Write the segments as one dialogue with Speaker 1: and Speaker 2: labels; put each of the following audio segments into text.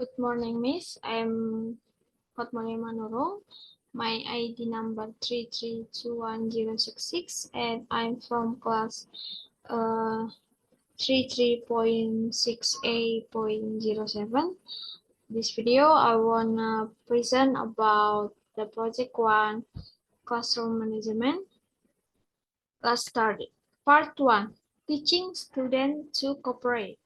Speaker 1: Good morning, Miss. I'm Fatmawati Manurung. My ID number 3321066, and I'm from class 33.6A.07. This video, I wanna present about the project 1, classroom management. Let's start it. Part 1, teaching students to cooperate.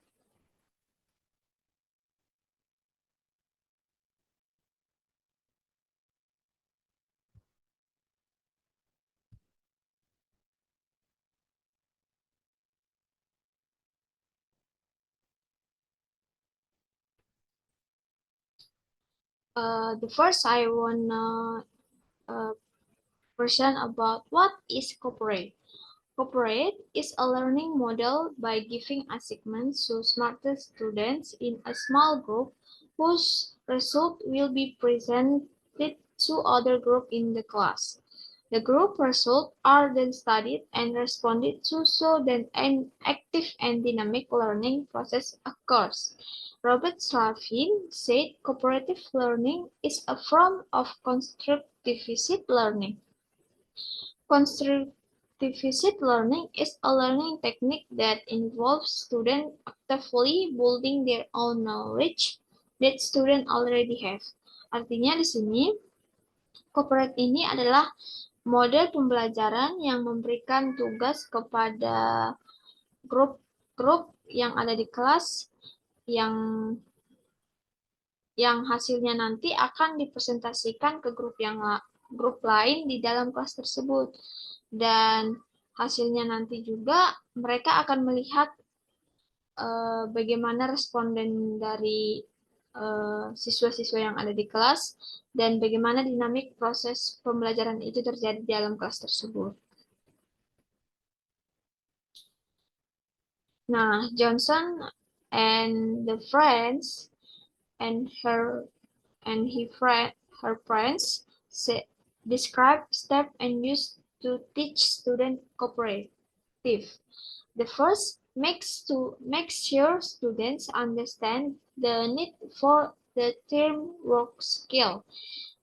Speaker 1: The first I wanna present about what is cooperate. Cooperate is a learning model by giving assignments to smarter students in a small group whose result will be presented to other groups in the class. The group results are then studied and responded to so that an active and dynamic learning process occurs. Robert Slavin said cooperative learning is a form of constructivist learning. Constructivist learning is a learning technique that involves students actively building their own knowledge that students already have. Artinya di sini, cooperate ini adalah model pembelajaran yang memberikan tugas kepada grup-grup yang ada di kelas yang hasilnya nanti akan dipresentasikan ke grup lain di dalam kelas tersebut. Dan hasilnya nanti juga mereka akan melihat bagaimana responden dari siswa-siswa yang ada di kelas dan bagaimana dinamik proses pembelajaran itu terjadi di dalam kelas tersebut. Nah, Johnson and the friends and her friends describe steps and used to teach student cooperative. The first makes sure students understand the need for the teamwork skill.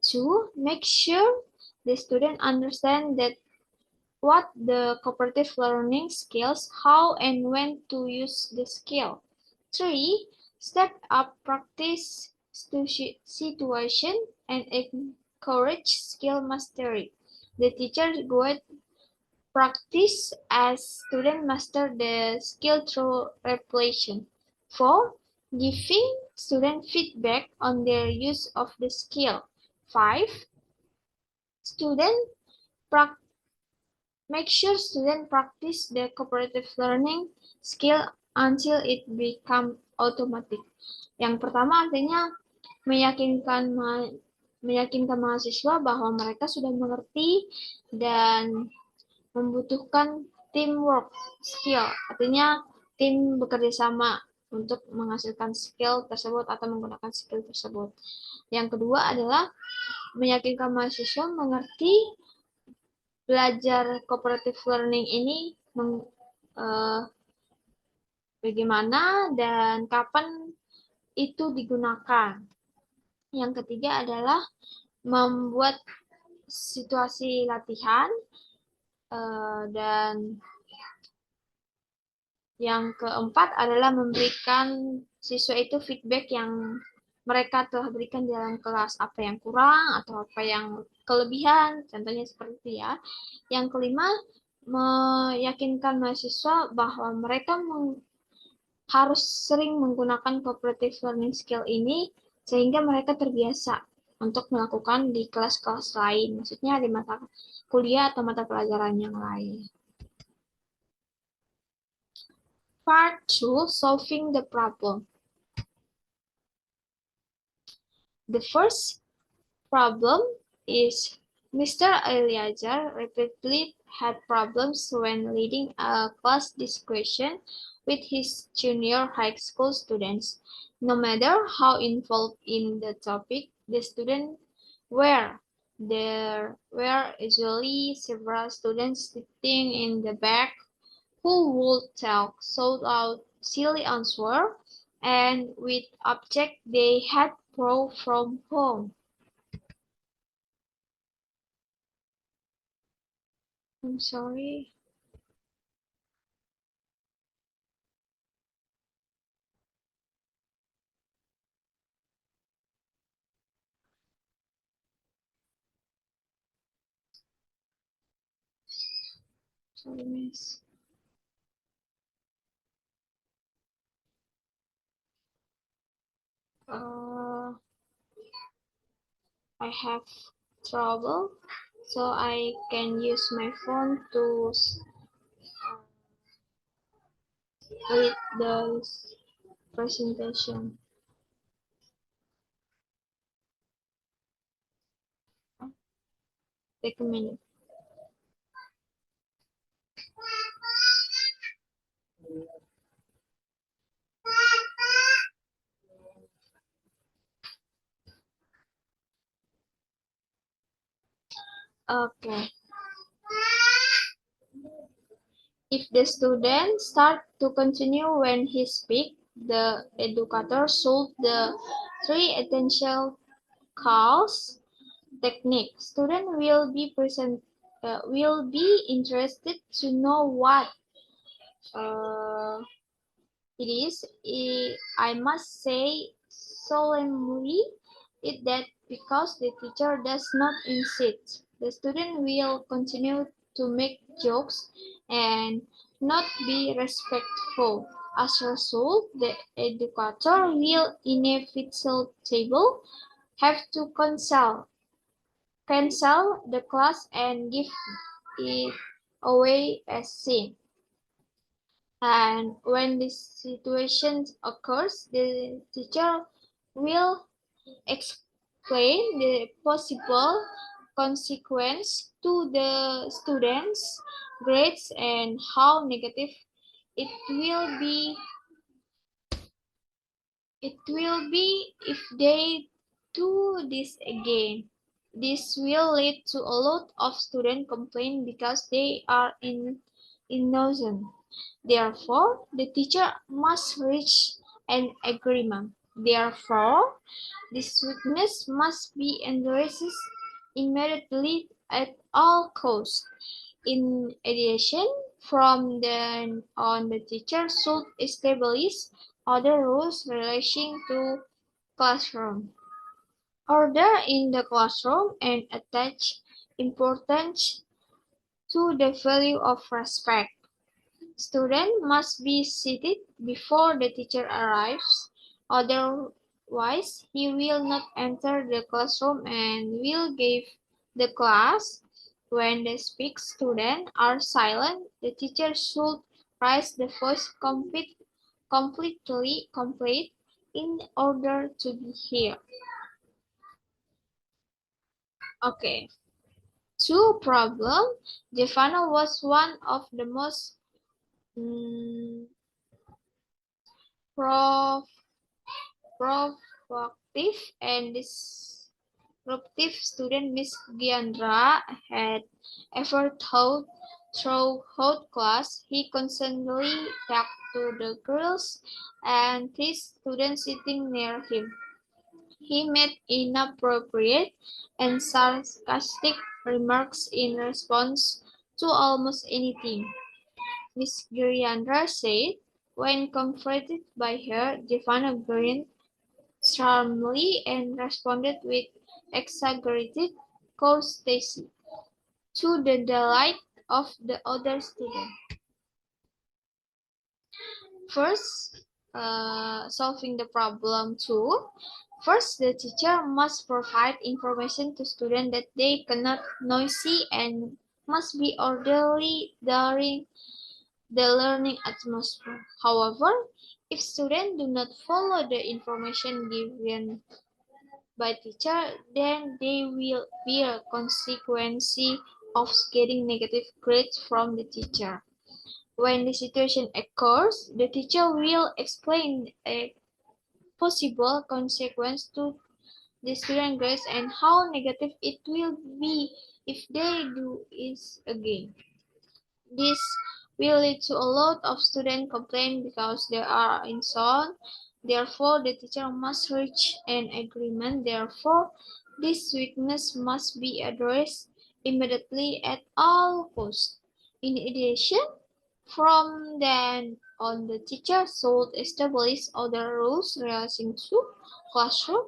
Speaker 1: 2. Make sure the student understand that what the cooperative learning skills, how and when to use the skill. 3. Step up practice situation and encourage skill mastery. The teacher would practice as students master the skill through repetition. 4. Giving student feedback on their use of the skill. 5. Make sure students practice the cooperative learning skill until it become automatic. Yang pertama artinya meyakinkan mahasiswa bahwa mereka sudah mengerti dan membutuhkan teamwork skill. Artinya tim bekerja sama untuk menghasilkan skill tersebut atau menggunakan skill tersebut. Yang kedua adalah meyakinkan mahasiswa mengerti belajar cooperative learning ini bagaimana dan kapan itu digunakan. Yang ketiga adalah membuat situasi latihan dan yang keempat adalah memberikan siswa itu feedback yang mereka telah berikan di dalam kelas, apa yang kurang atau apa yang kelebihan, contohnya seperti itu ya. Yang kelima, meyakinkan mahasiswa bahwa mereka harus sering menggunakan cooperative learning skill ini sehingga mereka terbiasa untuk melakukan di kelas-kelas lain, maksudnya di mata kuliah atau mata pelajaran yang lain. Part 2, solving the problem. The first problem is Mr. Eliezer repeatedly had problems when leading a class discussion with his junior high school students. No matter how involved in the topic the students were, there were usually several students sitting in the back who would talk, shout out silly answers, and with objects they had brought from home. I'm sorry. Sorry, miss. Uh, I have trouble, so I can use my phone to read the presentation. Take a minute. Okay. If the student start to continue when he speaks, the educator should the three attention calls technique. Student will be interested to know what uh, it is. I must say solemnly it that because the teacher does not insist, the student will continue to make jokes and not be respectful. As a result, the educator will inevitably have to cancel the class and give it away as sin. And when this situation occurs, the teacher will explain the possible consequence to the students' grades and how negative it will be if they do this again. This will lead to a lot of student complaint because they are innocent. Therefore, the teacher must reach an agreement. Therefore, this weakness must be addressed immediately at all costs. In addition, from then on, the teacher should establish other rules relating to classroom order in the classroom and attach importance to the value of respect. Student must be seated before the teacher arrives, otherwise he will not enter the classroom and will give the class. When the speak students are silent, the teacher should raise the voice complete in order to be heard. Okay. Two problem. Jevana was one of the most mm, prof provocative and disruptive student Miss Giandra had ever taught throughout class. He constantly talked to the girls and teased students sitting near him. He made inappropriate and sarcastic remarks in response to almost anything. Miss Giandra said, when confronted by her, Giovanna grinned charmingly and responded with exaggerated courtesy, to the delight of the other students. First, solving the problem two. First, the teacher must provide information to students that they cannot noisy and must be orderly during the learning atmosphere. However, if students do not follow the information given by teacher, then they will bear consequence of getting negative grades from the teacher. When the situation occurs, the teacher will explain a possible consequence to the student grades and how negative it will be if they do it again. This will lead to a lot of student complaint because they are insult Therefore, the teacher must reach an agreement. Therefore, this weakness must be addressed immediately at all costs. In addition, from then on, the teacher should establish other rules relating to classroom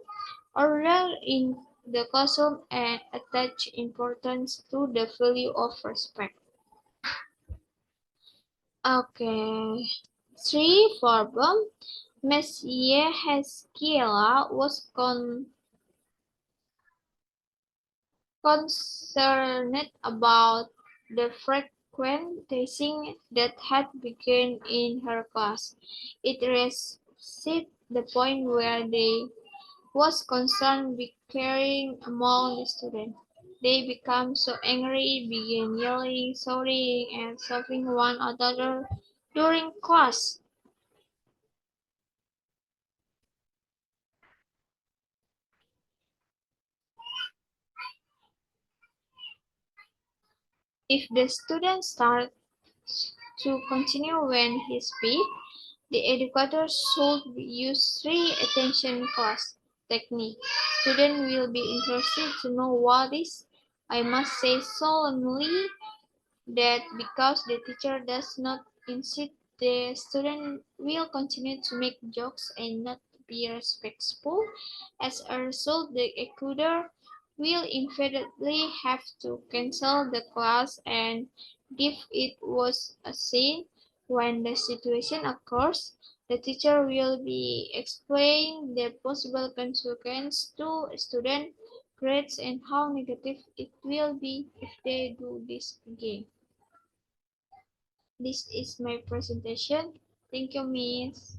Speaker 1: order in the classroom and attach importance to the value of respect. Okay. 3. Verbum. Monsieur Haskell was concerned about the frequent teasing that had begun in her class. It reached the point where they was concern recurring among the students. They became so angry, began yelling, shouting, and shoving one another during class. If the student starts to continue when he speaks, the educator should use three attention class technique. Student will be interested to know what is. I must say solemnly that because the teacher does not insist, the student will continue to make jokes and not be respectful. As a result, the educator will inevitably have to cancel the class, and if it was a scene when the situation occurs, the teacher will be explaining the possible consequences to student grades and how negative it will be if they do this again. This is my presentation. Thank you, Miss.